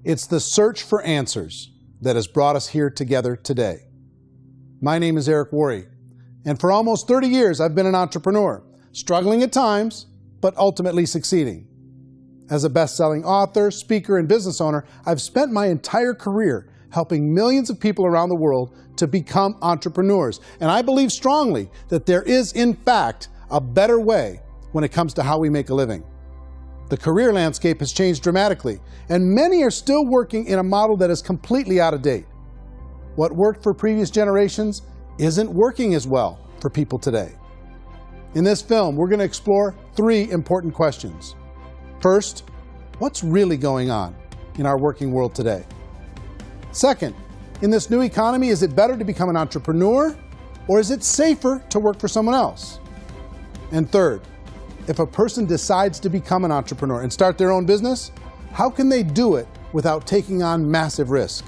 It's the search for answers that has brought us here together today. My name is Eric Worre, and for almost 30 years I've been an entrepreneur, struggling at times, but ultimately succeeding. As a best-selling author, speaker, and business owner, I've spent my entire career helping millions of people around the world to become entrepreneurs. And I believe strongly that there is, in fact, a better way when it comes to how we make a living. The career landscape has changed dramatically, and many are still working in a model that is completely out of date. What worked for previous generations isn't working as well for people today. In this film, we're going to explore 3 important questions. First, what's really going on in our working world today? Second, in this new economy, is it better to become an entrepreneur, or is it safer to work for someone else? And third, if a person decides to become an entrepreneur and start their own business, how can they do it without taking on massive risk?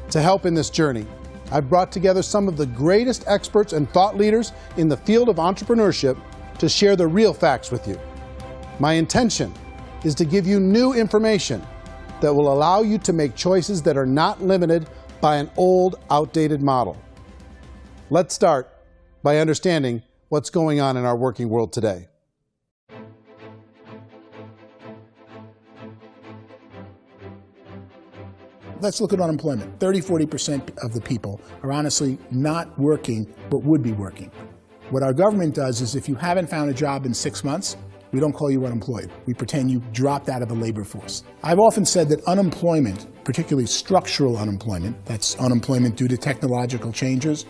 To help in this journey, I've brought together some of the greatest experts and thought leaders in the field of entrepreneurship to share the real facts with you. My intention is to give you new information that will allow you to make choices that are not limited by an old, outdated model. Let's start by understanding what's going on in our working world today. Let's look at unemployment. 30–40% of the people are honestly not working, but would be working. What our government does is if you haven't found a job in 6 months, we don't call you unemployed. We pretend you dropped out of the labor force. I've often said that unemployment, particularly structural unemployment, that's unemployment due to technological changes,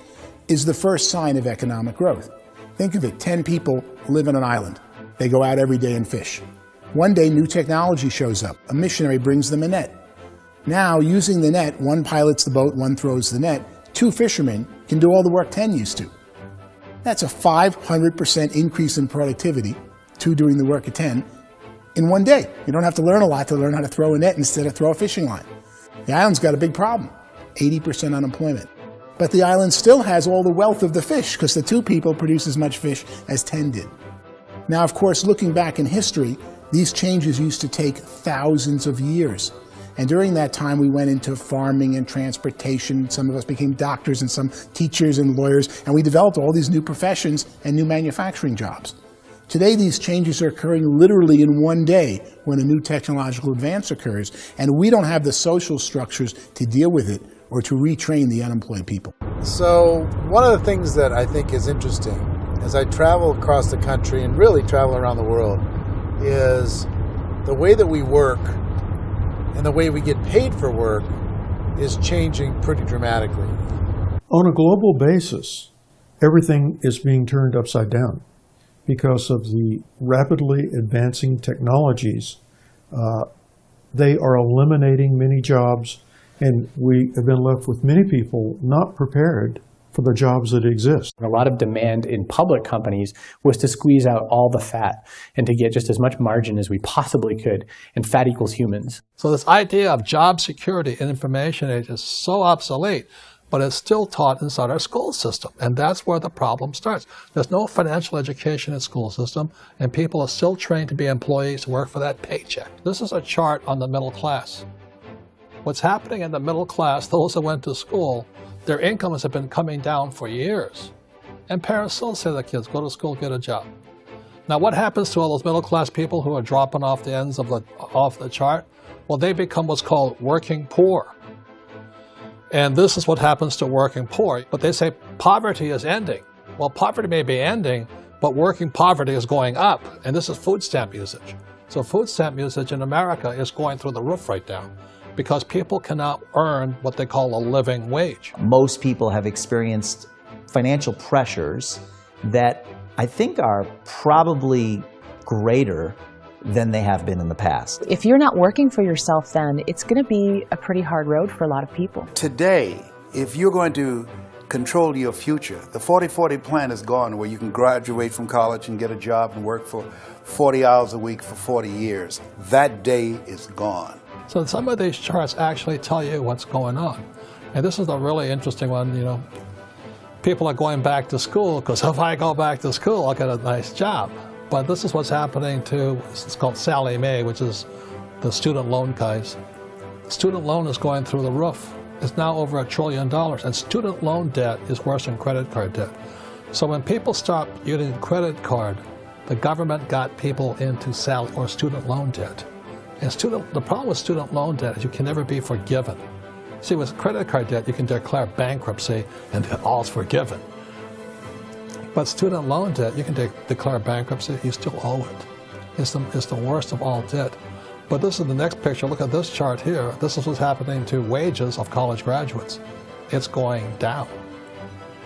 is the first sign of economic growth. Think of it, 10 people live on an island. They go out every day and fish. One day, new technology shows up. A missionary brings them a net. Now, using the net, one pilots the boat, one throws the net. 2 fishermen can do all the work 10 used to. That's a 500% increase in productivity, 2 doing the work of 10, in one day. You don't have to learn a lot to learn how to throw a net instead of throw a fishing line. The island's got a big problem, 80% unemployment. But the island still has all the wealth of the fish because the 2 people produce as much fish as 10 did. Now, of course, looking back in history, these changes used to take thousands of years. And during that time, we went into farming and transportation. Some of us became doctors and some teachers and lawyers, and we developed all these new professions and new manufacturing jobs. Today, these changes are occurring literally in one day when a new technological advance occurs, and we don't have the social structures to deal with it or to retrain the unemployed people. So one of the things that I think is interesting as I travel across the country and really travel around the world is the way that we work and the way we get paid for work is changing pretty dramatically. On a global basis, everything is being turned upside down because of the rapidly advancing technologies. They are eliminating many jobs, and we have been left with many people not prepared for the jobs that exist. A lot of demand in public companies was to squeeze out all the fat and to get just as much margin as we possibly could, and fat equals humans. So this idea of job security in information age is so obsolete, but it's still taught inside our school system, and that's where the problem starts. There's no financial education in the school system, and people are still trained to be employees who work for that paycheck. This is a chart on the middle class. What's happening in the middle class, those that went to school, their incomes have been coming down for years. And parents still say to their kids, go to school, get a job. Now what happens to all those middle class people who are dropping off the ends of off the chart? Well, they become what's called working poor. And this is what happens to working poor. But they say poverty is ending. Well, poverty may be ending, but working poverty is going up. And this is food stamp usage. So food stamp usage in America is going through the roof right now, because people cannot earn what they call a living wage. Most people have experienced financial pressures that I think are probably greater than they have been in the past. If you're not working for yourself, then it's going to be a pretty hard road for a lot of people. Today, if you're going to control your future, the 40-40 plan is gone, where you can graduate from college and get a job and work for 40 hours a week for 40 years. That day is gone. So some of these charts actually tell you what's going on. And this is a really interesting one, you know. People are going back to school because if I go back to school, I'll get a nice job. But this is what's happening to, it's called Sallie Mae, which is the student loan guys. student loan is going through the roof. It's now over $1 trillion, and student loan debt is worse than credit card debt. So when people stopped using credit card, the government got people into student loan debt. And the problem with student loan debt is you can never be forgiven. See, with credit card debt, you can declare bankruptcy and all's forgiven. But student loan debt, you can declare bankruptcy, you still owe it. It's the worst of all debt. But this is the next picture. Look at this chart here. This is what's happening to wages of college graduates. It's going down.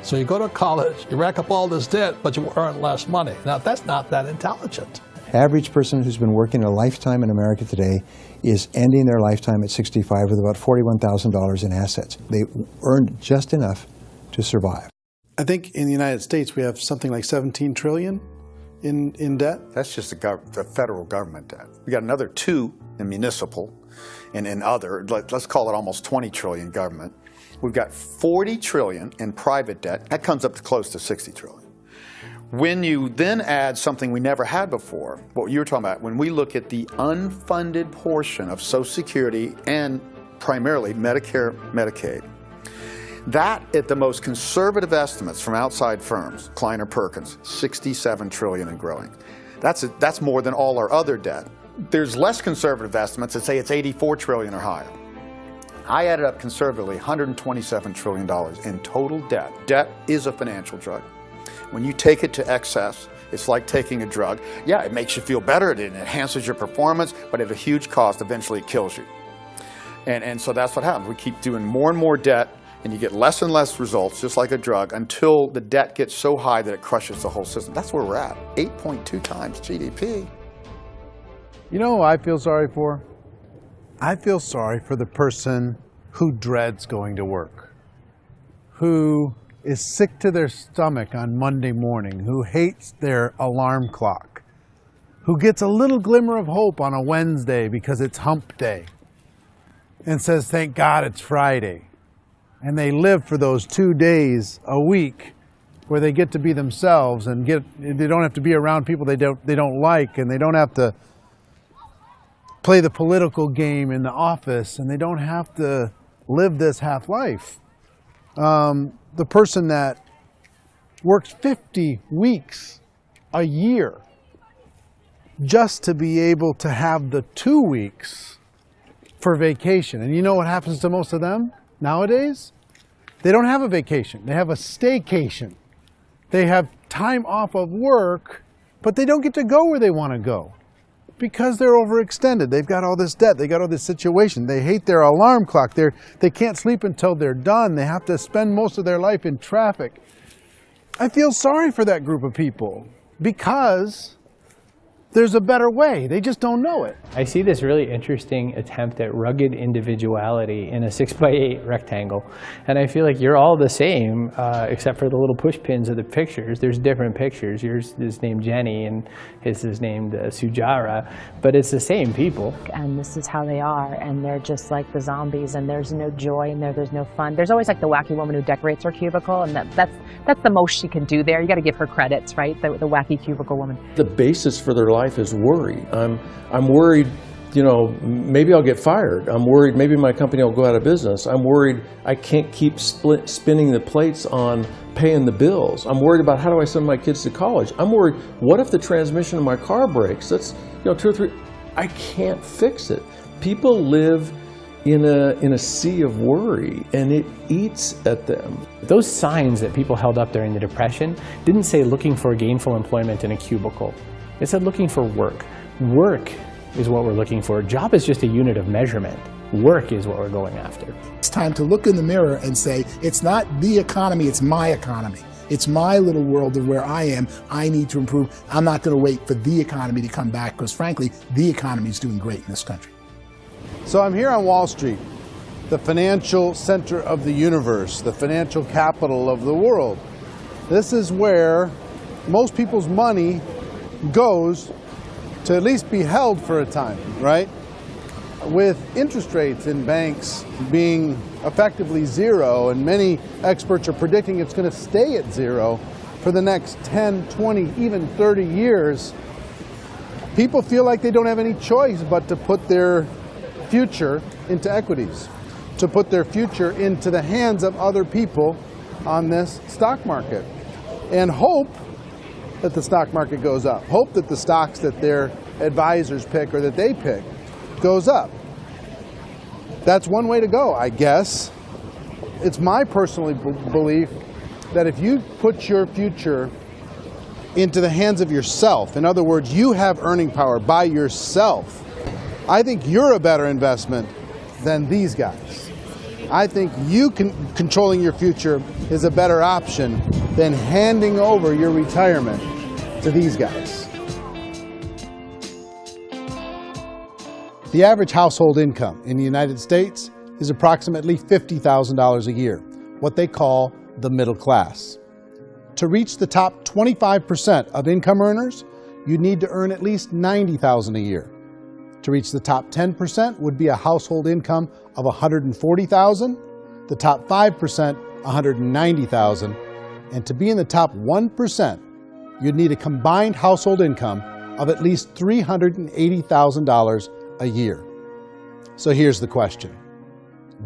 So you go to college, you rack up all this debt, but you earn less money. Now, that's not that intelligent. Average person who's been working a lifetime in America today is ending their lifetime at 65 with about $41,000 in assets. They earned just enough to survive. I think in the United States we have something like 17 trillion in debt. That's just the federal government debt. We got another 2 in municipal and in other, let's call it almost 20 trillion government. We've got 40 trillion in private debt. That comes up to close to 60 trillion. When you then add something we never had before, what you were talking about, when we look at the unfunded portion of Social Security and primarily Medicare, Medicaid, that at the most conservative estimates from outside firms, Kleiner Perkins, 67 trillion and growing. That's more than all our other debt. There's less conservative estimates that say it's 84 trillion or higher. I added up conservatively $127 trillion in total debt. Debt is a financial drug. When you take it to excess, it's like taking a drug. Yeah, it makes you feel better, it enhances your performance, but at a huge cost, eventually it kills you. And so that's what happens. We keep doing more and more debt, and you get less and less results, just like a drug, until the debt gets so high that it crushes the whole system. That's where we're at, 8.2 times GDP. You know who I feel sorry for? I feel sorry for the person who dreads going to work, who is sick to their stomach on Monday morning, who hates their alarm clock, who gets a little glimmer of hope on a Wednesday because it's hump day and says, thank God it's Friday. And they live for those 2 days a week where they get to be themselves and they don't have to be around people they don't like, and they don't have to play the political game in the office, and they don't have to live this half life. The person that works 50 weeks a year just to be able to have the 2 weeks for vacation. And you know what happens to most of them nowadays? They don't have a vacation. They have a staycation. They have time off of work, but they don't get to go where they want to go because they're overextended. They've got all this debt. They got all this situation. They hate their alarm clock. They can't sleep until they're done. They have to spend most of their life in traffic. I feel sorry for that group of people because there's a better way. They just don't know it. I see this really interesting attempt at rugged individuality in a 6x8 rectangle. And I feel like you're all the same, except for the little push pins of the pictures. There's different pictures. Yours is named Jenny and his is named Sujara, but it's the same people. And this is how they are, and they're just like the zombies, and there's no joy in there, there's no fun. There's always like the wacky woman who decorates her cubicle, and that's the most she can do there. You got to give her credits, right? The wacky cubicle woman. The basis for their life is worry. I'm worried, you know, maybe I'll get fired. I'm worried maybe my company will go out of business. I'm worried I can't keep spinning the plates on paying the bills. I'm worried about how do I send my kids to college. I'm worried, what if the transmission of my car breaks? That's, you know, 2 or 3, I can't fix it. People live in a sea of worry, and it eats at them. Those signs that people held up during the Depression didn't say looking for gainful employment in a cubicle. It said looking for work. Work is what we're looking for. Job is just a unit of measurement. Work is what we're going after. It's time to look in the mirror and say, it's not the economy, it's my economy. It's my little world of where I am. I need to improve. I'm not going to wait for the economy to come back because, frankly, the economy is doing great in this country. So I'm here on Wall Street, the financial center of the universe, the financial capital of the world. This is where most people's money goes to at least be held for a time, right? With interest rates in banks being effectively zero, and many experts are predicting it's going to stay at zero for the next 10, 20, even 30 years, people feel like they don't have any choice but to put their future into equities, to put their future into the hands of other people on this stock market, and hope that the stock market goes up. Hope that the stocks that their advisors pick or that they pick goes up. That's one way to go, I guess. It's my personal belief that if you put your future into the hands of yourself, in other words, you have earning power by yourself, I think you're a better investment than these guys. I think you controlling your future is a better option than handing over your retirement to these guys. The average household income in the United States is approximately $50,000 a year, what they call the middle class. To reach the top 25% of income earners, you need to earn at least $90,000 a year. To reach the top 10% would be a household income of $140,000, the top 5%, $190,000, and to be in the top 1%, you'd need a combined household income of at least $380,000 a year. So here's the question.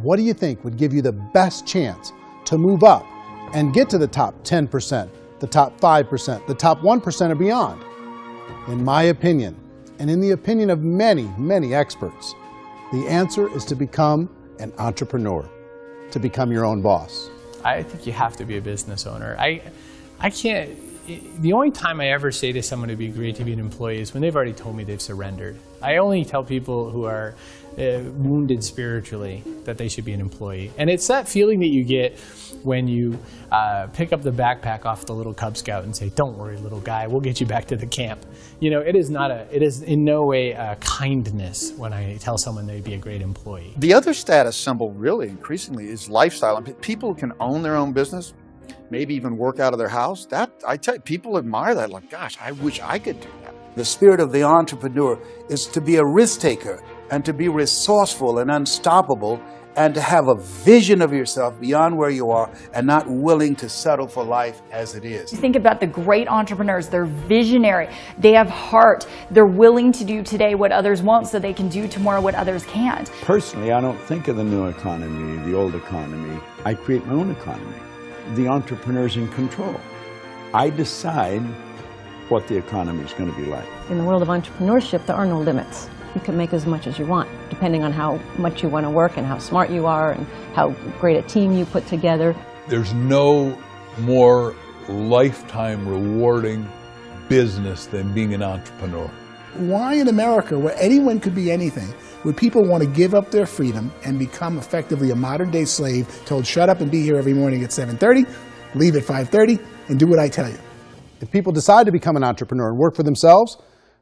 What do you think would give you the best chance to move up and get to the top 10%, the top 5%, the top 1% or beyond? In my opinion, and in the opinion of many, many experts, the answer is to become an entrepreneur, to become your own boss. I think you have to be a business owner. I can't, the only time I ever say to someone it'd be great to be an employee is when they've already told me they've surrendered. I only tell people who are wounded spiritually that they should be an employee. And it's that feeling that you get when you pick up the backpack off the little Cub Scout and say, "Don't worry, little guy, we'll get you back to the camp." You know, it is in no way a kindness when I tell someone they'd be a great employee. The other status symbol really increasingly is lifestyle. I mean, people can own their own business, maybe even work out of their house. That, I tell you, people admire that. Like, gosh, I wish I could do that. The spirit of the entrepreneur is to be a risk taker and to be resourceful and unstoppable and to have a vision of yourself beyond where you are and not willing to settle for life as it is. Think about the great entrepreneurs. They're visionary. They have heart. They're willing to do today what others won't so they can do tomorrow what others can't. Personally, I don't think of the new economy, the old economy. I create my own economy. The entrepreneur's in control. I decide what the economy is going to be like. In the world of entrepreneurship, there are no limits. You can make as much as you want, depending on how much you want to work and how smart you are and how great a team you put together. There's no more lifetime rewarding business than being an entrepreneur. Why in America, where anyone could be anything, would people want to give up their freedom and become effectively a modern-day slave, told shut up and be here every morning at 7:30, leave at 5:30, and do what I tell you? If people decide to become an entrepreneur and work for themselves,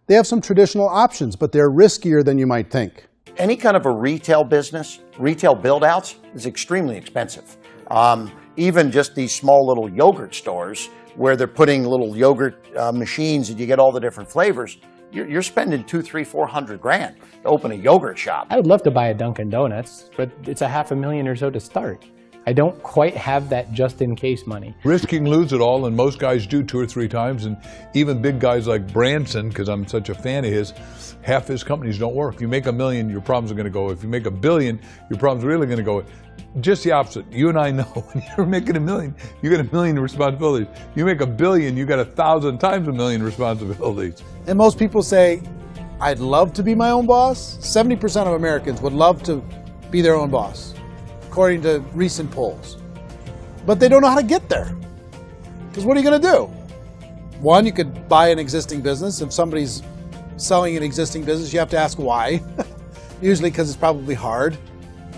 they have some traditional options, but they're riskier than you might think. Any kind of a retail business, retail build-outs, is extremely expensive. Even just these small little yogurt stores where they're putting little yogurt machines and you get all the different flavors, you're spending $200,000, $300,000, $400,000 to open a yogurt shop. I would love to buy a Dunkin' Donuts, but it's $500,000 or so to start. I don't quite have that just-in-case money. Risking lose it all, and most guys do 2 or 3 times, and even big guys like Branson, because I'm such a fan of his, half his companies don't work. If you make $1 million, your problems are going to go. If you make $1 billion, your problems are really going to go. Just the opposite. You and I know when you're making $1 million, you get $1 million responsibilities. You make $1 billion, you got 1,000 times $1 million responsibilities. And most people say, I'd love to be my own boss. 70% of Americans would love to be their own boss, according to recent polls. But they don't know how to get there. Because what are you going to do? One, you could buy an existing business. If somebody's selling an existing business, you have to ask why. Usually because it's probably hard.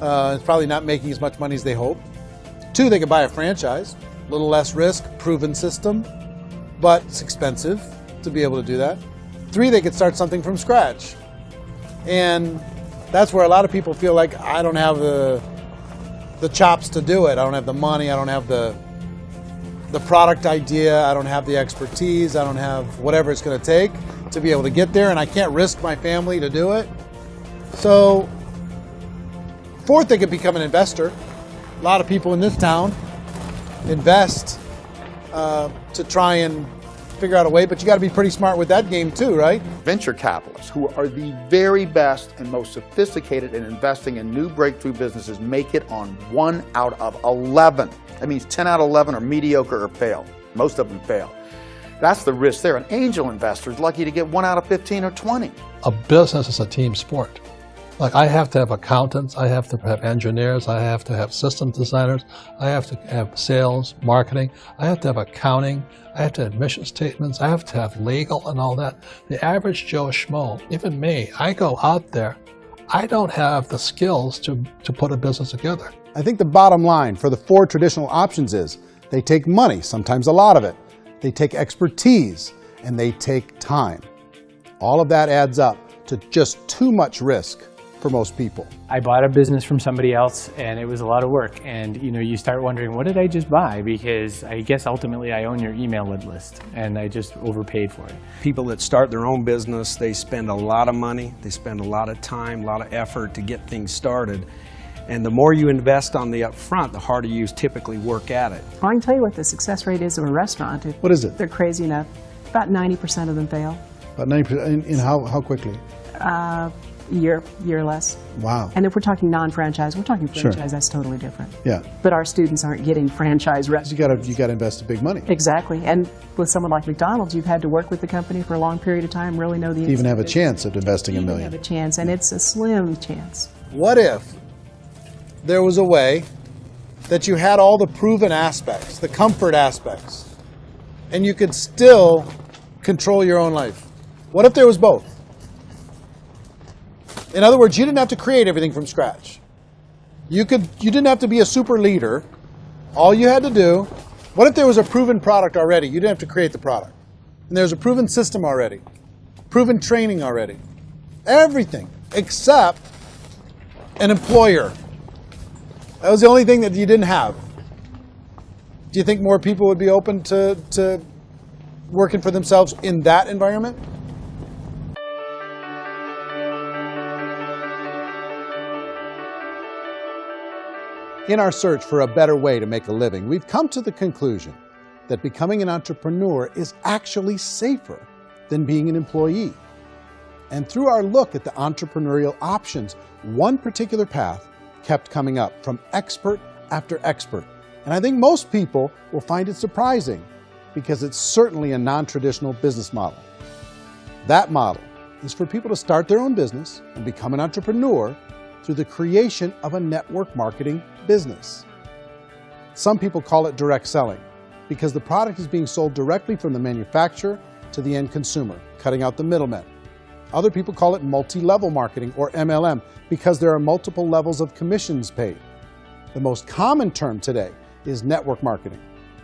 It's probably not making as much money as they hope. 2, they could buy a franchise. A little less risk, proven system, but it's expensive to be able to do that. 3, they could start something from scratch. And that's where a lot of people feel like, I don't have the chops to do it. I don't have the money. I don't have the product idea. I don't have the expertise. I don't have whatever it's going to take to be able to get there, and I can't risk my family to do it. So, 4th, they could become an investor. A lot of people in this town invest to try and figure out a way, but you got to be pretty smart with that game too, right? Venture capitalists, who are the very best and most sophisticated in investing in new breakthrough businesses, make it on 1 out of 11. That means 10 out of 11 are mediocre or fail. Most of them fail. That's the risk there. An angel investor is lucky to get 1 out of 15 or 20. A business is a team sport. Like, I have to have accountants, I have to have engineers, I have to have system designers, I have to have sales, marketing, I have to have accounting, I have to have mission statements, I have to have legal and all that. The average Joe Schmo, even me, I go out there, I don't have the skills to put a business together. I think the bottom line for the 4 traditional options is they take money, sometimes a lot of it. They take expertise, and they take time. All of that adds up to just too much risk for most people. I bought a business from somebody else, and it was a lot of work. And you start wondering, what did I just buy? Because I guess ultimately I own your email list, and I just overpaid for it. People that start their own business, they spend a lot of money, they spend a lot of time, a lot of effort to get things started. And the more you invest on the upfront, the harder you typically work at it. I can tell you what the success rate is of a restaurant. What is it? They're crazy enough. About 90% of them fail. About 90%, in how quickly? Year less. Wow. And if we're talking non-franchise, we're talking franchise, Sure. That's totally different. Yeah. But our students aren't getting franchise restaurants. You got to invest big money. Exactly. And with someone like McDonald's, you've had to work with the company for a long period of time, really know the To even have a inside chance at investing $1 business. million. Have a chance, and it's a slim chance. What if there was a way that you had all the proven aspects, the comfort aspects, and you could still control your own life? What if there was both? In other words, you didn't have to create everything from scratch. You didn't have to be a super leader. All you had to do, what if there was a proven product already? You didn't have to create the product. And there's a proven system already, proven training already. Everything except an employer. That was the only thing that you didn't have. Do you think more people would be open to working for themselves in that environment? In our search for a better way to make a living, we've come to the conclusion that becoming an entrepreneur is actually safer than being an employee. And through our look at the entrepreneurial options, one particular path kept coming up from expert after expert. And I think most people will find it surprising because it's certainly a non-traditional business model. That model is for people to start their own business and become an entrepreneur through the creation of a network marketing business. Some people call it direct selling because the product is being sold directly from the manufacturer to the end consumer, cutting out the middlemen. Other people call it multi-level marketing, or MLM, because there are multiple levels of commissions paid. The most common term today is network marketing,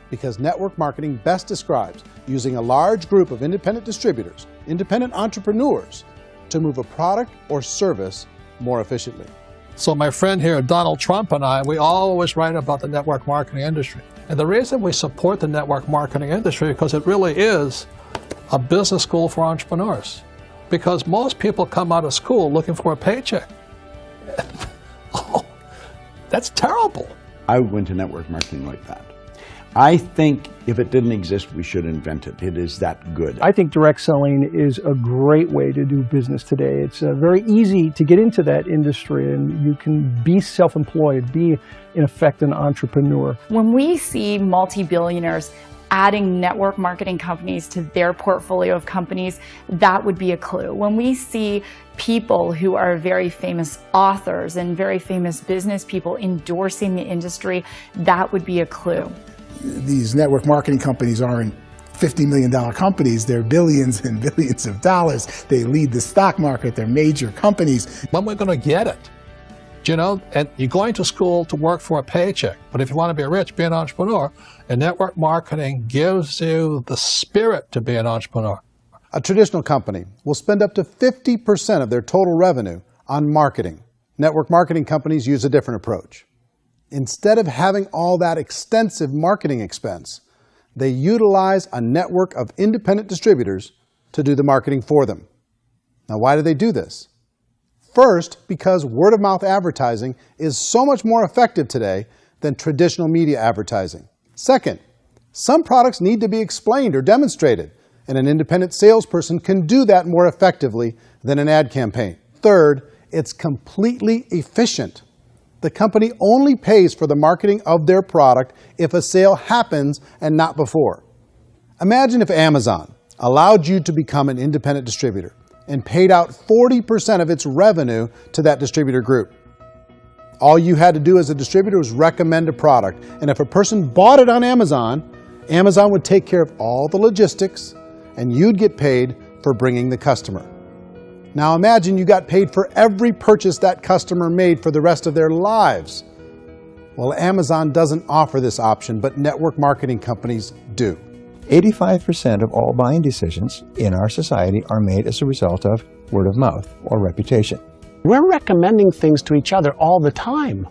because network marketing best describes using a large group of independent distributors, independent entrepreneurs, to move a product or service more efficiently. So my friend here, Donald Trump, and I, we always write about the network marketing industry. And the reason we support the network marketing industry is because it really is a business school for entrepreneurs. Because most people come out of school looking for a paycheck. Oh, that's terrible. I went to network marketing like that. I think if it didn't exist, we should invent it. It is that good. I think direct selling is a great way to do business today. It's very easy to get into that industry, and you can be self-employed, be, in effect, an entrepreneur. When we see multi-billionaires adding network marketing companies to their portfolio of companies, that would be a clue. When we see people who are very famous authors and very famous business people endorsing the industry, that would be a clue. These network marketing companies aren't $50 million companies. They're billions and billions of dollars. They lead the stock market. They're major companies. When we're going to get it? You know, and you're going to school to work for a paycheck. But if you want to be rich, be an entrepreneur. And network marketing gives you the spirit to be an entrepreneur. A traditional company will spend up to 50% of their total revenue on marketing. Network marketing companies use a different approach. Instead of having all that extensive marketing expense, they utilize a network of independent distributors to do the marketing for them. Now, why do they do this? First, because word-of-mouth advertising is so much more effective today than traditional media advertising. Second, some products need to be explained or demonstrated and an independent salesperson can do that more effectively than an ad campaign. Third, it's completely efficient. The company only pays for the marketing of their product if a sale happens and not before. Imagine if Amazon allowed you to become an independent distributor and paid out 40% of its revenue to that distributor group. All you had to do as a distributor was recommend a product, and if a person bought it on Amazon, Amazon would take care of all the logistics, and you'd get paid for bringing the customer. Now imagine you got paid for every purchase that customer made for the rest of their lives. Well, Amazon doesn't offer this option, but network marketing companies do. 85% of all buying decisions in our society are made as a result of word of mouth or reputation. We're recommending things to each other all the time.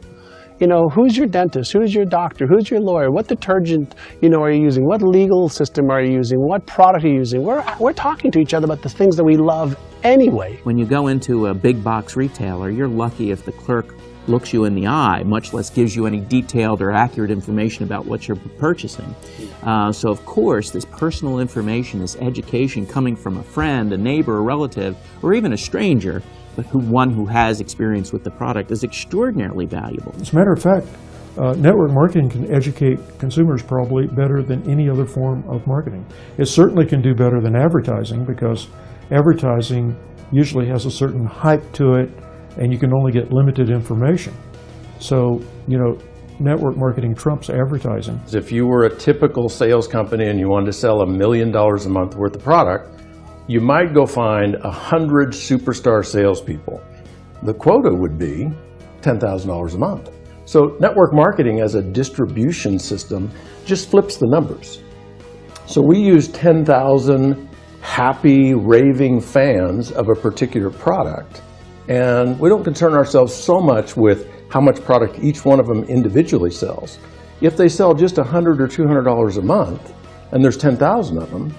You know, who's your dentist? Who's your doctor? Who's your lawyer? What detergent, are you using? What legal system are you using? What product are you using? We're talking to each other about the things that we love anyway. When you go into a big box retailer, you're lucky if the clerk looks you in the eye, much less gives you any detailed or accurate information about what you're purchasing. So of course, this personal information, this education coming from a friend, a neighbor, a relative, or even a stranger, but one who has experience with the product is extraordinarily valuable. As a matter of fact, network marketing can educate consumers probably better than any other form of marketing. It certainly can do better than advertising, because advertising usually has a certain hype to it and you can only get limited information. So, network marketing trumps advertising. If you were a typical sales company and you wanted to sell $1 million a month worth of product, you might go find 100 superstar salespeople. The quota would be $10,000 a month. So network marketing as a distribution system just flips the numbers. So we use 10,000 happy, raving fans of a particular product, and we don't concern ourselves so much with how much product each one of them individually sells. If they sell just $100 or $200 a month, and there's 10,000 of them,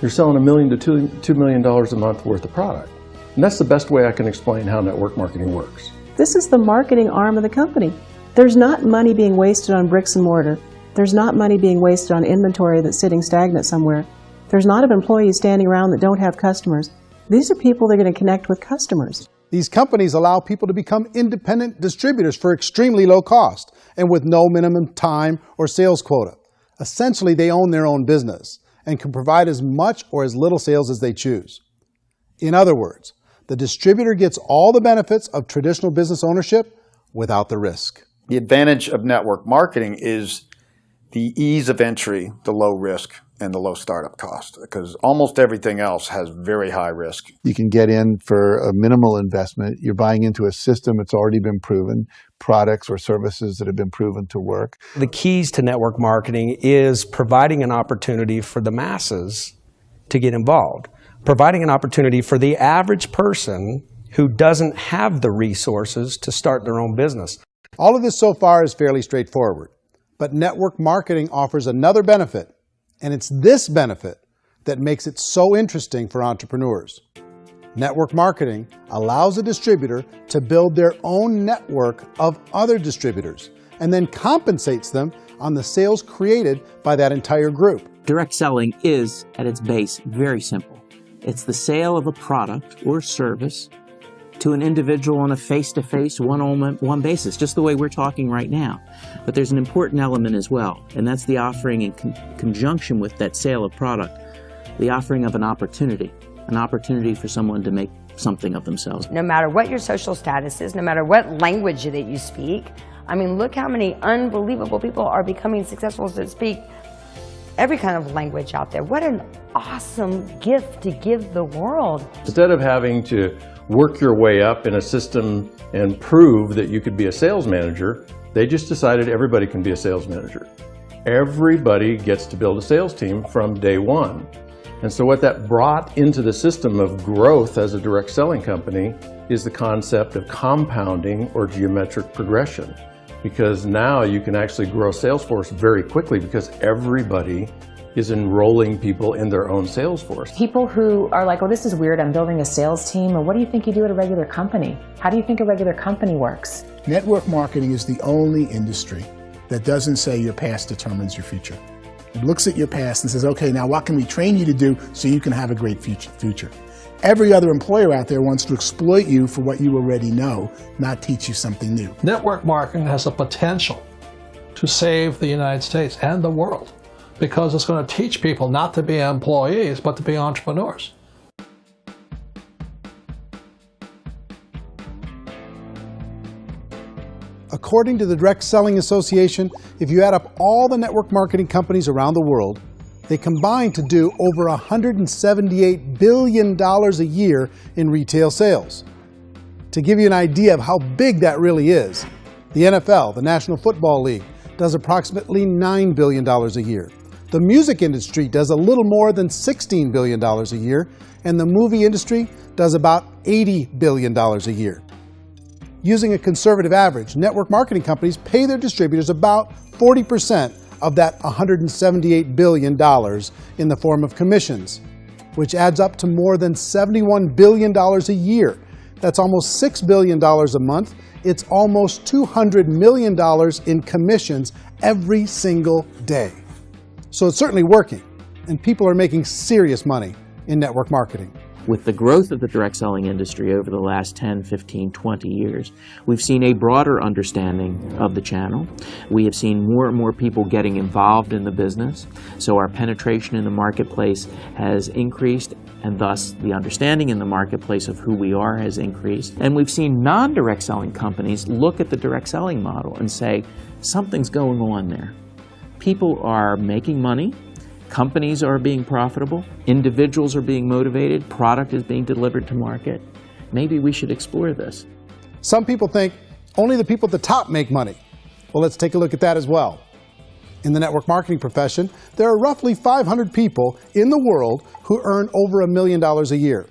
you're selling $1 million to $2 million a month worth of product. And that's the best way I can explain how network marketing works. This is the marketing arm of the company. There's not money being wasted on bricks and mortar. There's not money being wasted on inventory that's sitting stagnant somewhere. There's not of employees standing around that don't have customers. These are people that are going to connect with customers. These companies allow people to become independent distributors for extremely low cost and with no minimum time or sales quota. Essentially, they own their own business and can provide as much or as little sales as they choose. In other words, the distributor gets all the benefits of traditional business ownership without the risk. The advantage of network marketing is the ease of entry, the low risk, and the low startup cost, because almost everything else has very high risk. You can get in for a minimal investment. You're buying into a system that's already been proven, products or services that have been proven to work. The keys to network marketing is providing an opportunity for the masses to get involved, providing an opportunity for the average person who doesn't have the resources to start their own business. All of this so far is fairly straightforward, but network marketing offers another benefit, and it's this benefit that makes it so interesting for entrepreneurs. Network marketing allows a distributor to build their own network of other distributors and then compensates them on the sales created by that entire group. Direct selling is, at its base, very simple. It's the sale of a product or service to an individual on a face-to-face, one-on-one basis, just the way we're talking right now. But there's an important element as well, and that's the offering in conjunction with that sale of product, the offering of an opportunity for someone to make something of themselves. No matter what your social status is, no matter what language that you speak, I mean, look how many unbelievable people are becoming successful that speak every kind of language out there. What an awesome gift to give the world. Instead of having to work your way up in a system and prove that you could be a sales manager, they just decided everybody can be a sales manager. Everybody gets to build a sales team from day one. And so what that brought into the system of growth as a direct selling company is the concept of compounding or geometric progression. Because now you can actually grow a sales force very quickly because everybody is enrolling people in their own sales force. People who are like, oh, this is weird, I'm building a sales team, or what do you think you do at a regular company? How do you think a regular company works? Network marketing is the only industry that doesn't say your past determines your future. looks at your past and says, okay, now what can we train you to do so you can have a great future? Every other employer out there wants to exploit you for what you already know, not teach you something new. Network marketing has the potential to save the United States and the world because it's going to teach people not to be employees, but to be entrepreneurs. According to the Direct Selling Association, if you add up all the network marketing companies around the world, they combine to do over $178 billion a year in retail sales. To give you an idea of how big that really is, the NFL, the National Football League, does approximately $9 billion a year. The music industry does a little more than $16 billion a year, and the movie industry does about $80 billion a year. Using a conservative average, network marketing companies pay their distributors about 40% of that $178 billion in the form of commissions, which adds up to more than $71 billion a year. That's almost $6 billion a month. It's almost $200 million in commissions every single day. So it's certainly working, and people are making serious money in network marketing. With the growth of the direct selling industry over the last 10, 15, 20 years, we've seen a broader understanding of the channel. We have seen more and more people getting involved in the business, so our penetration in the marketplace has increased, and thus the understanding in the marketplace of who we are has increased. And we've seen non-direct selling companies look at the direct selling model and say, something's going on there. People are making money. Companies are being profitable, individuals are being motivated, product is being delivered to market. Maybe we should explore this. Some people think only the people at the top make money. Well, let's take a look at that as well. In the network marketing profession, there are roughly 500 people in the world who earn over $1 million a year.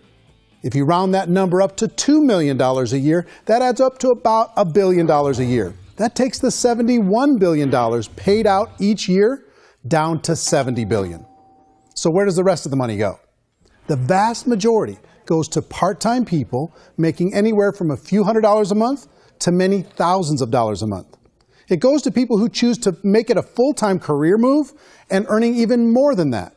If you round that number up to $2 million a year, that adds up to about $1 billion a year. That takes the $71 billion paid out each year down to $70 billion. So where does the rest of the money go? The vast majority goes to part-time people making anywhere from a few $100s a month to many thousands of dollars a month. It goes to people who choose to make it a full-time career move and earning even more than that.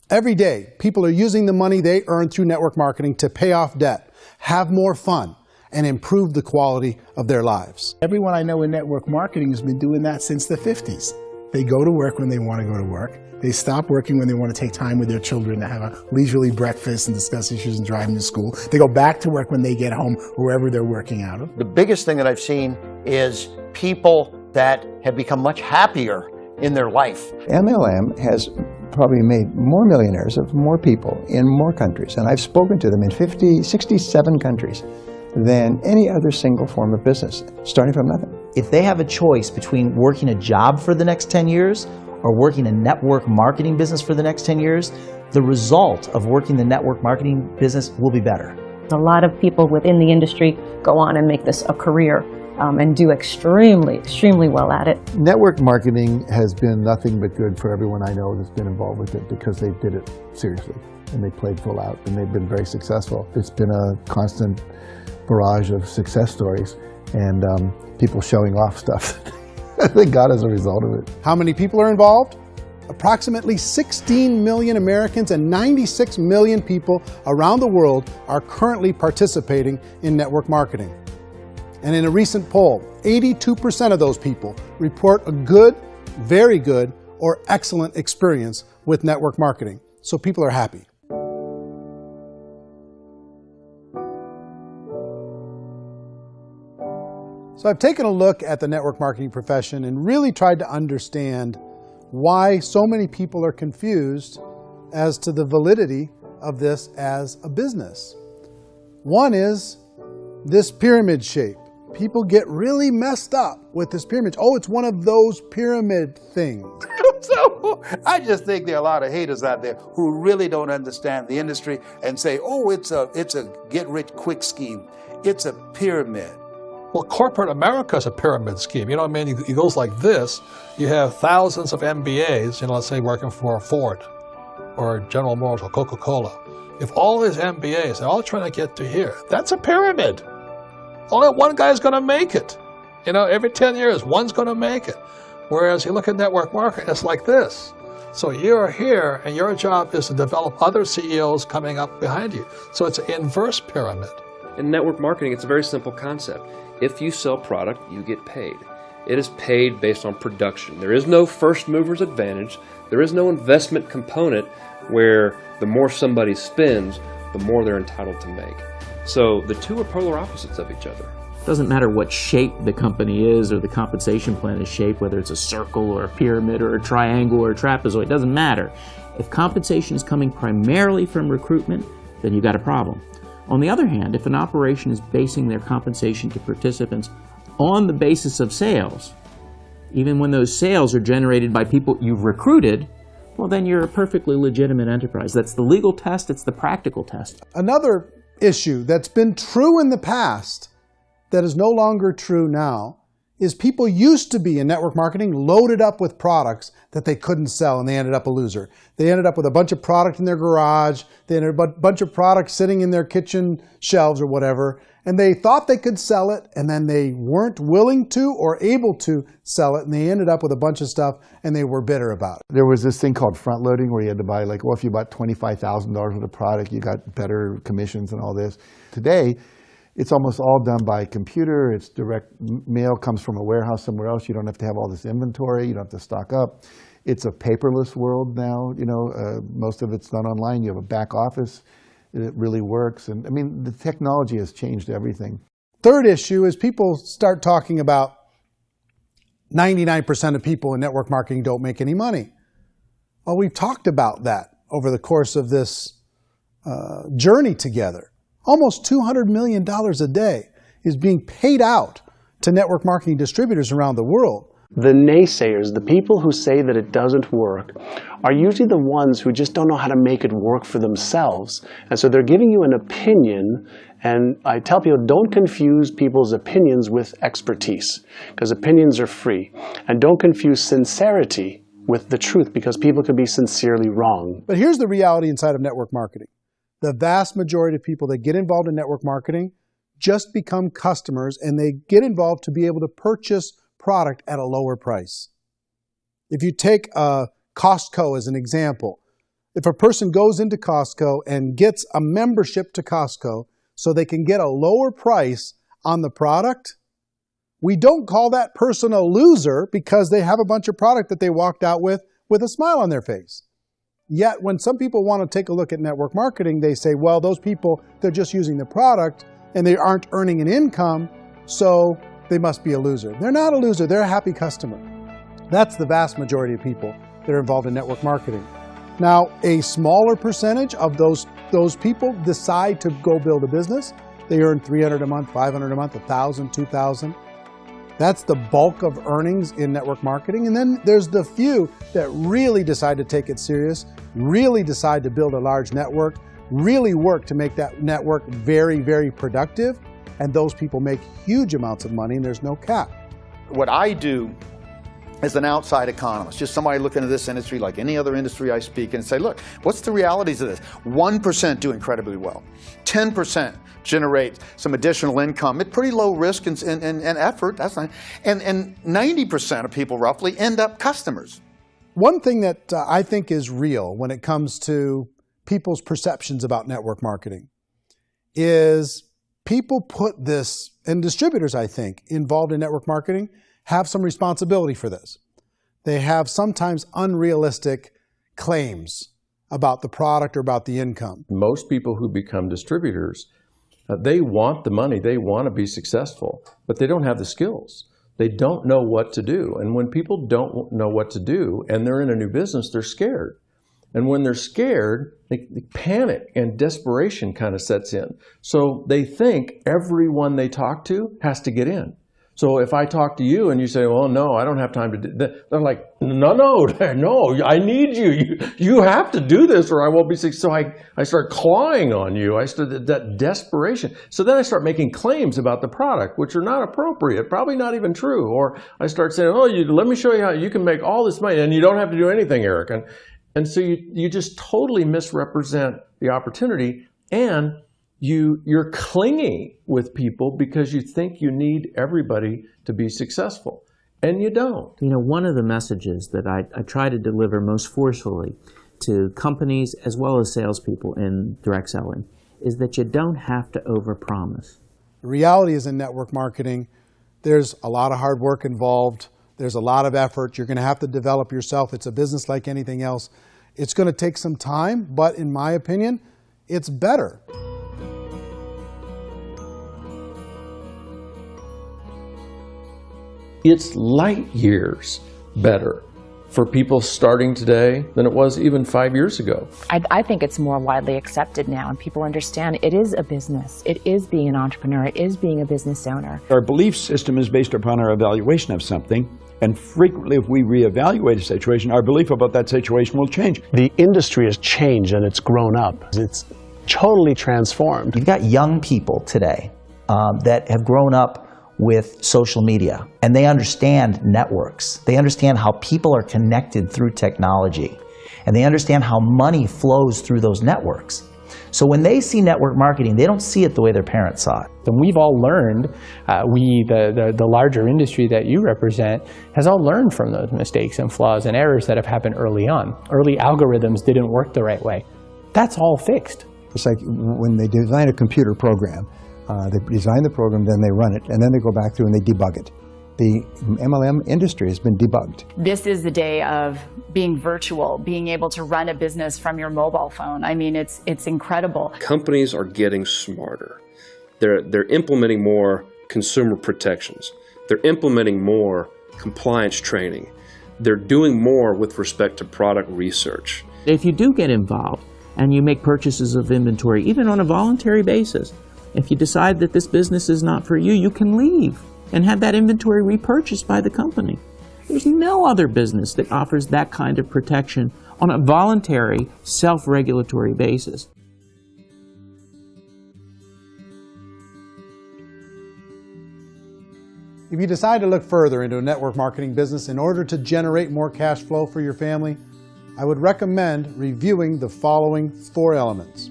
Every day, people are using the money they earn through network marketing to pay off debt, have more fun, and improve the quality of their lives. Everyone I know in network marketing has been doing that since the 50s. They go to work when they want to go to work. They stop working when they want to take time with their children to have a leisurely breakfast and discuss issues and drive them to school. They go back to work when they get home, wherever they're working out of. The biggest thing that I've seen is people that have become much happier in their life. MLM has probably made more millionaires of more people in more countries, and I've spoken to them in 67 countries, than any other single form of business, starting from nothing. If they have a choice between working a job for the next 10 years or working a network marketing business for the next 10 years, the result of working the network marketing business will be better. A lot of people within the industry go on and make this a career and do extremely well at it. Network marketing has been nothing but good for everyone I know that's been involved with it because they did it seriously and they played full out and they've been very successful. It's been a constant barrage of success stories and people showing off stuff they got as a result of it. How many people are involved? Approximately 16 million Americans and 96 million people around the world are currently participating in network marketing. And in a recent poll, 82% of those people report a good, very good, or excellent experience with network marketing. So people are happy. So I've taken a look at the network marketing profession and really tried to understand why so many people are confused as to the validity of this as a business. One is this pyramid shape. People get really messed up with this pyramid. Oh, it's one of those pyramid things. So I just think there are a lot of haters out there who really don't understand the industry and say, oh, it's a get-rich-quick scheme. It's a pyramid. Well, corporate America is a pyramid scheme. You know what I mean? It goes like this. You have thousands of MBAs, let's say working for Ford or General Motors or Coca-Cola. If all these MBAs, they're all trying to get to here, that's a pyramid. Only one guy's going to make it. Every 10 years, one's going to make it. Whereas you look at network marketing, it's like this. So you're here, and your job is to develop other CEOs coming up behind you. So it's an inverse pyramid. In network marketing, it's a very simple concept. If you sell product, you get paid. It is paid based on production. There is no first mover's advantage. There is no investment component where the more somebody spends, the more they're entitled to make. So the two are polar opposites of each other. It doesn't matter what shape the company is or the compensation plan is shaped, whether it's a circle or a pyramid or a triangle or a trapezoid, it doesn't matter. If compensation is coming primarily from recruitment, then you've got a problem. On the other hand, if an operation is basing their compensation to participants on the basis of sales, even when those sales are generated by people you've recruited, well, then you're a perfectly legitimate enterprise. That's the legal test, it's the practical test. Another issue that's been true in the past that is no longer true now is people used to be in network marketing loaded up with products that they couldn't sell, and they ended up a loser. They ended up with a bunch of product in their garage, they ended up with a bunch of products sitting in their kitchen shelves or whatever, and they thought they could sell it, and then they weren't willing to or able to sell it, and they ended up with a bunch of stuff, and they were bitter about it. There was this thing called front loading where you had to buy, like, well, if you bought $25,000 worth of product, you got better commissions and all this. Today, it's almost all done by computer. It's direct mail, comes from a warehouse somewhere else. You don't have to have all this inventory. You don't have to stock up. It's a paperless world now. You know, most of it's done online. You have a back office. It really works. And I mean, the technology has changed everything. Third issue is people start talking about 99% of people in network marketing don't make any money. Well, we've talked about that over the course of this journey together. Almost $200 million a day is being paid out to network marketing distributors around the world. The naysayers, the people who say that it doesn't work, are usually the ones who just don't know how to make it work for themselves. And so they're giving you an opinion, and I tell people, don't confuse people's opinions with expertise, because opinions are free. And don't confuse sincerity with the truth, because people could be sincerely wrong. But here's the reality inside of network marketing. The vast majority of people that get involved in network marketing just become customers, and they get involved to be able to purchase product at a lower price. If you take Costco as an example, if a person goes into Costco and gets a membership to Costco so they can get a lower price on the product, we don't call that person a loser because they have a bunch of product that they walked out with a smile on their face. Yet, when some people want to take a look at network marketing, they say, well, those people, they're just using the product and they aren't earning an income, so they must be a loser. They're not a loser, they're a happy customer. That's the vast majority of people that are involved in network marketing. Now, a smaller percentage of those people decide to go build a business. They earn $300 a month, $500 a month, $1,000, $2,000. That's the bulk of earnings in network marketing. And then there's the few that really decide to take it serious, really decide to build a large network, really work to make that network very, very productive. And those people make huge amounts of money, and there's no cap. What I do as an outside economist, just somebody looking at this industry like any other industry I speak and say, look, what's the realities of this? 1% do incredibly well. 10% generate some additional income at pretty low risk and effort. That's not, and 90% of people roughly end up customers. One thing that I think is real when it comes to people's perceptions about network marketing is people put this, and distributors, I think, involved in network marketing have some responsibility for this. They have sometimes unrealistic claims about the product or about the income. Most people who become distributors, they want the money, they want to be successful, but they don't have the skills. They don't know what to do. And when people don't know what to do and they're in a new business, they're scared. And when they're scared, they panic and desperation kind of sets in. So they think everyone they talk to has to get in. So if I talk to you and you say, well, no, I don't have time to do that, they're like, no, I need you. You have to do this or I won't be successful. So I start clawing on you. I start that desperation. So then I start making claims about the product, which are not appropriate, probably not even true. Or I start saying, oh, let me show you how you can make all this money and you don't have to do anything, Eric. And so you just totally misrepresent the opportunity, and you're clingy with people because you think you need everybody to be successful. and you don't. You know, one of the messages that I try to deliver most forcefully to companies as well as salespeople in direct selling is that you don't have to overpromise. The reality is in network marketing, there's a lot of hard work involved. There's a lot of effort. You're going to have to develop yourself. It's a business like anything else. It's going to take some time, but in my opinion, it's better. It's light years better for people starting today than it was even 5 years ago. I think it's more widely accepted now, and people understand it is a business. It is being an entrepreneur. It is being a business owner. Our belief system is based upon our evaluation of something, and frequently if we reevaluate a situation, our belief about that situation will change. The industry has changed and it's grown up. It's totally transformed. You've got young people today that have grown up with social media, and they understand networks. They understand how people are connected through technology, and they understand how money flows through those networks. So when they see network marketing, they don't see it the way their parents saw it. And we've all learned, the larger industry that you represent, has all learned from those mistakes and flaws and errors that have happened early on. Early algorithms didn't work the right way. That's all fixed. It's like when they design a computer program, they design the program, then they run it, and then they go back through and they debug it. The MLM industry has been debugged. This is the day of being virtual, being able to run a business from your mobile phone. I mean, it's incredible. Companies are getting smarter. They're implementing more consumer protections. They're implementing more compliance training. They're doing more with respect to product research. If you do get involved and you make purchases of inventory, even on a voluntary basis, if you decide that this business is not for you, you can leave and have that inventory repurchased by the company. There's no other business that offers that kind of protection on a voluntary, self-regulatory basis. If you decide to look further into a network marketing business in order to generate more cash flow for your family, I would recommend reviewing the following 4 elements.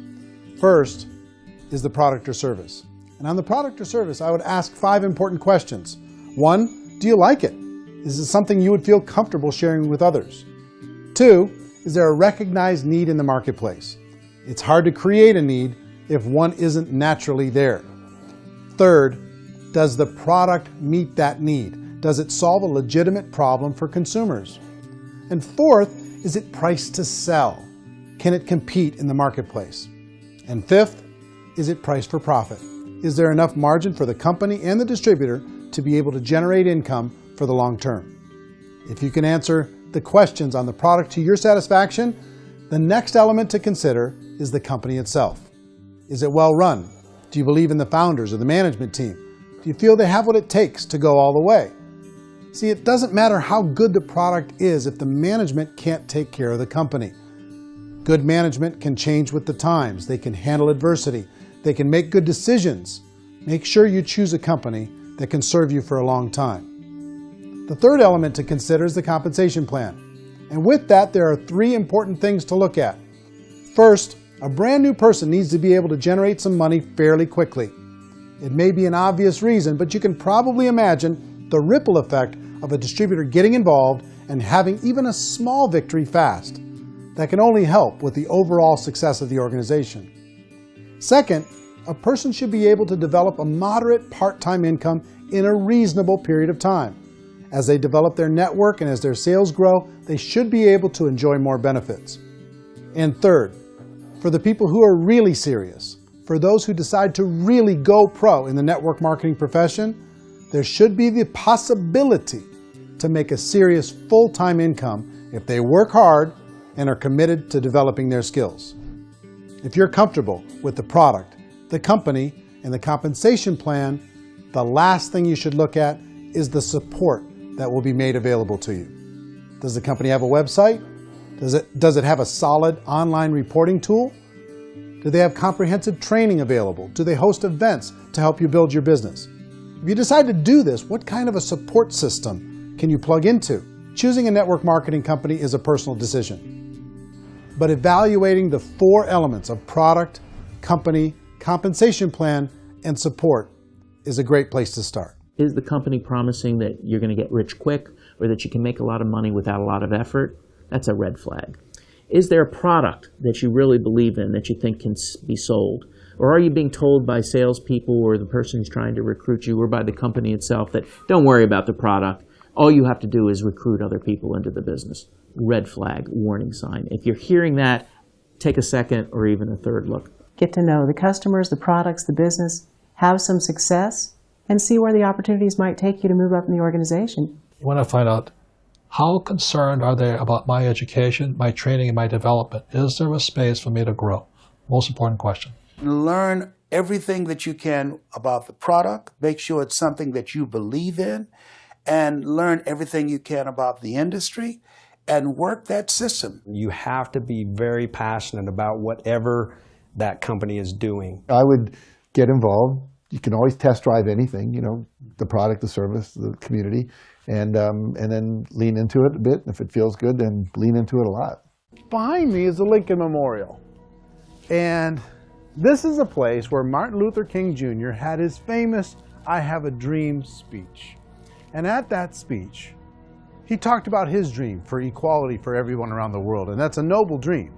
First is the product or service. And on the product or service, I would ask 5 important questions. 1, do you like it? Is it something you would feel comfortable sharing with others? 2, is there a recognized need in the marketplace? It's hard to create a need if one isn't naturally there. 3rd, does the product meet that need? Does it solve a legitimate problem for consumers? And 4th, is it priced to sell? Can it compete in the marketplace? And 5th, is it priced for profit? Is there enough margin for the company and the distributor to be able to generate income for the long term? If you can answer the questions on the product to your satisfaction, the next element to consider is the company itself. Is it well run? Do you believe in the founders or the management team? Do you feel they have what it takes to go all the way? See, it doesn't matter how good the product is if the management can't take care of the company. Good management can change with the times. They can handle adversity. They can make good decisions. Make sure you choose a company that can serve you for a long time. The 3rd element to consider is the compensation plan. And with that, there are 3 important things to look at. First, a brand new person needs to be able to generate some money fairly quickly. It may be an obvious reason, but you can probably imagine the ripple effect of a distributor getting involved and having even a small victory fast. That can only help with the overall success of the organization. Second, a person should be able to develop a moderate part-time income in a reasonable period of time. As they develop their network and as their sales grow, they should be able to enjoy more benefits. And third, for the people who are really serious, for those who decide to really go pro in the network marketing profession, there should be the possibility to make a serious full-time income if they work hard and are committed to developing their skills. If you're comfortable with the product, the company, and the compensation plan, the last thing you should look at is the support that will be made available to you. Does the company have a website? Does it have a solid online reporting tool? Do they have comprehensive training available? Do they host events to help you build your business? If you decide to do this, what kind of a support system can you plug into? Choosing a network marketing company is a personal decision. But evaluating the 4 elements of product, company, compensation plan, and support is a great place to start. Is the company promising that you're going to get rich quick or that you can make a lot of money without a lot of effort? That's a red flag. Is there a product that you really believe in that you think can be sold? Or are you being told by salespeople or the person who's trying to recruit you or by the company itself that don't worry about the product, all you have to do is recruit other people into the business? Red flag, warning sign. If you're hearing that, take a second or even a third look. Get to know the customers, the products, the business, have some success, and see where the opportunities might take you to move up in the organization. You want to find out how concerned are they about my education, my training, and my development? Is there a space for me to grow? Most important question. Learn everything that you can about the product. Make sure it's something that you believe in, and learn everything you can about the industry and work that system. You have to be very passionate about whatever that company is doing. I would get involved. You can always test drive anything, you know, the product, the service, the community, and then lean into it a bit. If it feels good, then lean into it a lot. Behind me is the Lincoln Memorial. And this is a place where Martin Luther King Jr. had his famous "I Have a Dream" speech. And at that speech, he talked about his dream for equality for everyone around the world. And that's a noble dream.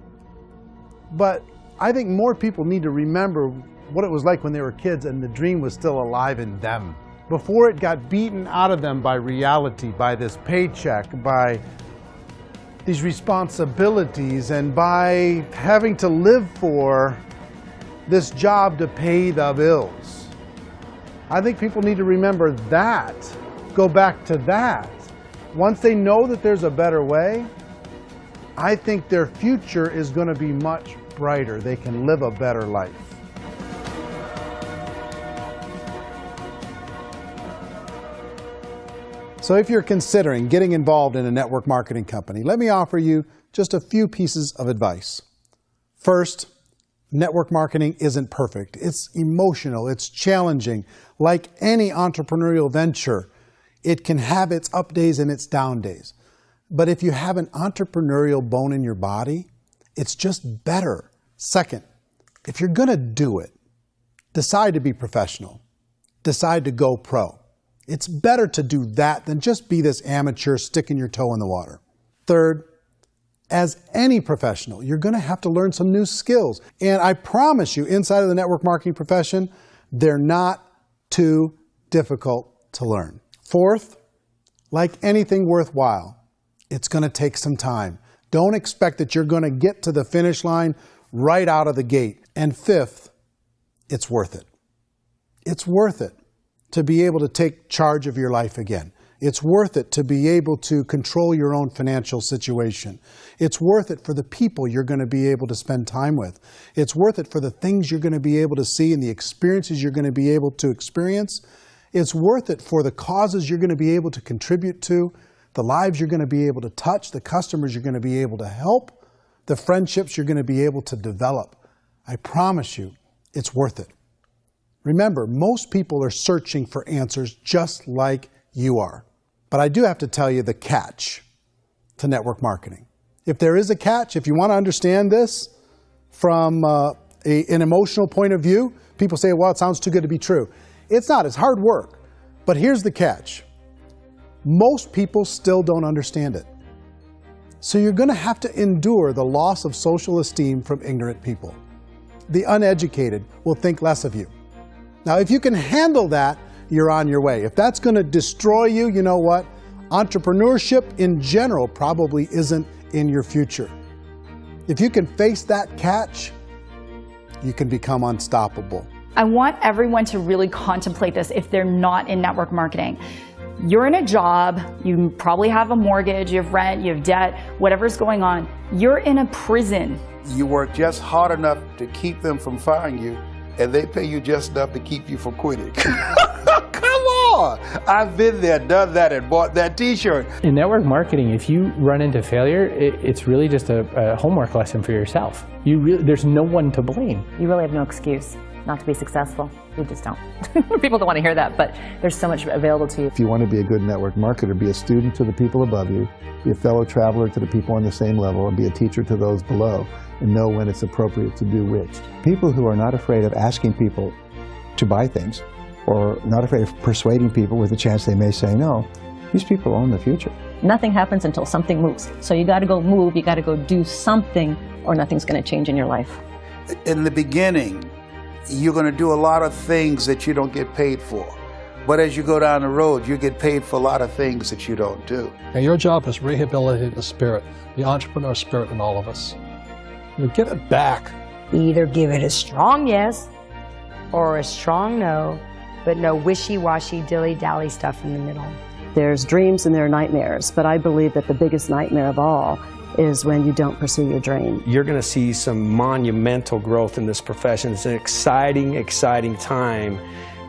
But I think more people need to remember what it was like when they were kids and the dream was still alive in them. Before it got beaten out of them by reality, by this paycheck, by these responsibilities, and by having to live for this job to pay the bills. I think people need to remember that, go back to that. Once they know that there's a better way, I think their future is going to be much brighter. They can live a better life. So if you're considering getting involved in a network marketing company, let me offer you just a few pieces of advice. First, network marketing isn't perfect. It's emotional, it's challenging. Like any entrepreneurial venture, it can have its up days and its down days. But if you have an entrepreneurial bone in your body, it's just better. Second, if you're gonna do it, decide to be professional. Decide to go pro. It's better to do that than just be this amateur sticking your toe in the water. Third, as any professional, you're going to have to learn some new skills. And I promise you, inside of the network marketing profession, they're not too difficult to learn. Fourth, like anything worthwhile, it's going to take some time. Don't expect that you're going to get to the finish line right out of the gate. And fifth, it's worth it. It's worth it to be able to take charge of your life again. It's worth it to be able to control your own financial situation. It's worth it for the people you're going to be able to spend time with. It's worth it for the things you're going to be able to see and the experiences you're going to be able to experience. It's worth it for the causes you're going to be able to contribute to, the lives you're going to be able to touch, the customers you're going to be able to help, the friendships you're going to be able to develop. I promise you, it's worth it. Remember, most people are searching for answers just like you are. But I do have to tell you the catch to network marketing. If there is a catch, if you want to understand this from an emotional point of view, people say, well, it sounds too good to be true. It's not, it's hard work. But here's the catch. Most people still don't understand it. So you're going to have to endure the loss of social esteem from ignorant people. The uneducated will think less of you. Now, if you can handle that, you're on your way. If that's going to destroy you, you know what? Entrepreneurship in general probably isn't in your future. If you can face that catch, you can become unstoppable. I want everyone to really contemplate this if they're not in network marketing. You're in a job, you probably have a mortgage, you have rent, you have debt, whatever's going on. You're in a prison. You work just hard enough to keep them from firing you, and they pay you just enough to keep you from quitting. Come on! I've been there, done that, and bought that t-shirt. In network marketing, if you run into failure, it's really just a homework lesson for yourself. There's no one to blame. You really have no excuse not to be successful. You just don't. People don't want to hear that, but there's so much available to you. If you want to be a good network marketer, be a student to the people above you, be a fellow traveler to the people on the same level, and be a teacher to those below, and know when it's appropriate to do which. People who are not afraid of asking people to buy things or not afraid of persuading people with a chance they may say no, these people own the future. Nothing happens until something moves. So you got to go move, you got to go do something, or nothing's going to change in your life. In the beginning, you're going to do a lot of things that you don't get paid for. But as you go down the road, you get paid for a lot of things that you don't do. And your job is rehabilitate the spirit, the entrepreneur spirit in all of us. You give it back. Either give it a strong yes or a strong no, but no wishy-washy, dilly-dally stuff in the middle. There's dreams and there are nightmares, but I believe that the biggest nightmare of all is when you don't pursue your dream. You're going to see some monumental growth in this profession. It's an exciting, exciting time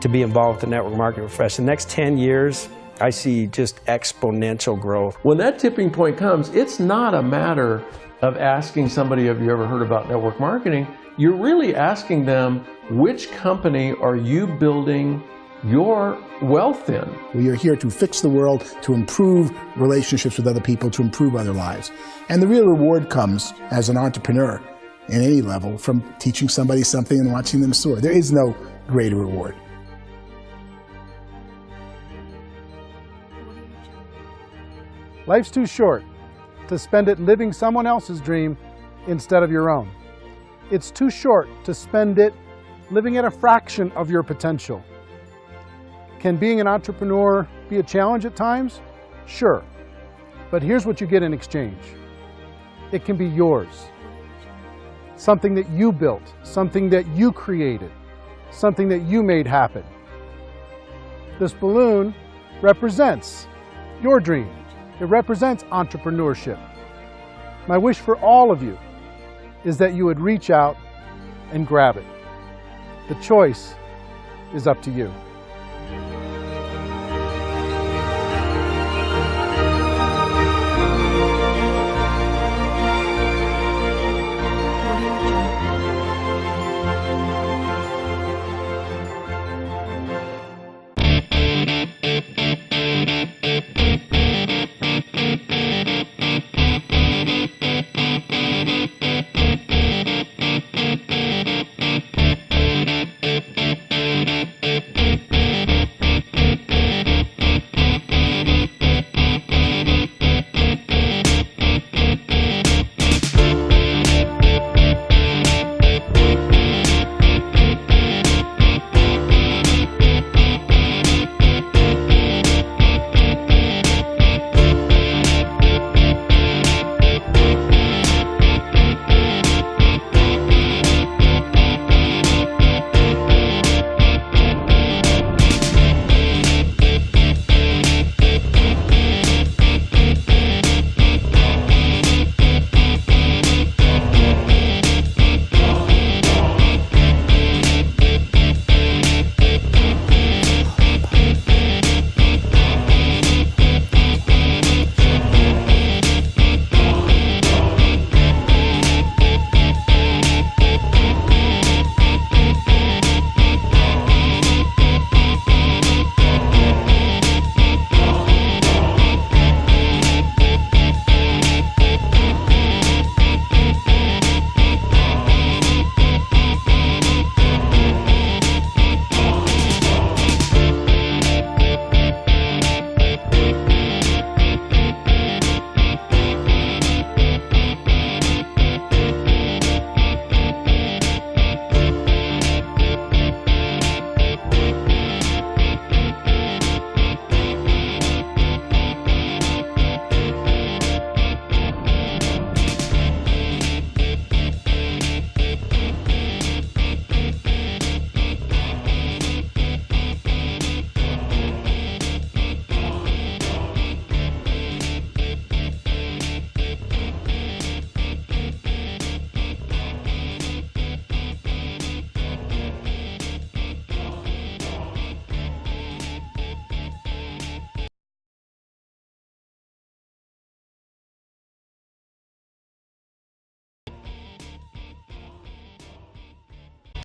to be involved with the network marketing profession. The next 10 years, I see just exponential growth. When that tipping point comes, it's not a matter of asking somebody, have you ever heard about network marketing? You're really asking them, which company are you building your wealth in? We are here to fix the world, to improve relationships with other people, to improve other lives. And the real reward comes as an entrepreneur in any level from teaching somebody something and watching them soar. There is no greater reward. Life's too short to spend it living someone else's dream instead of your own. It's too short to spend it living at a fraction of your potential. Can being an entrepreneur be a challenge at times? Sure. But here's what you get in exchange. It can be yours. Something that you built, something that you created, something that you made happen. This balloon represents your dream. It represents entrepreneurship. My wish for all of you is that you would reach out and grab it. The choice is up to you.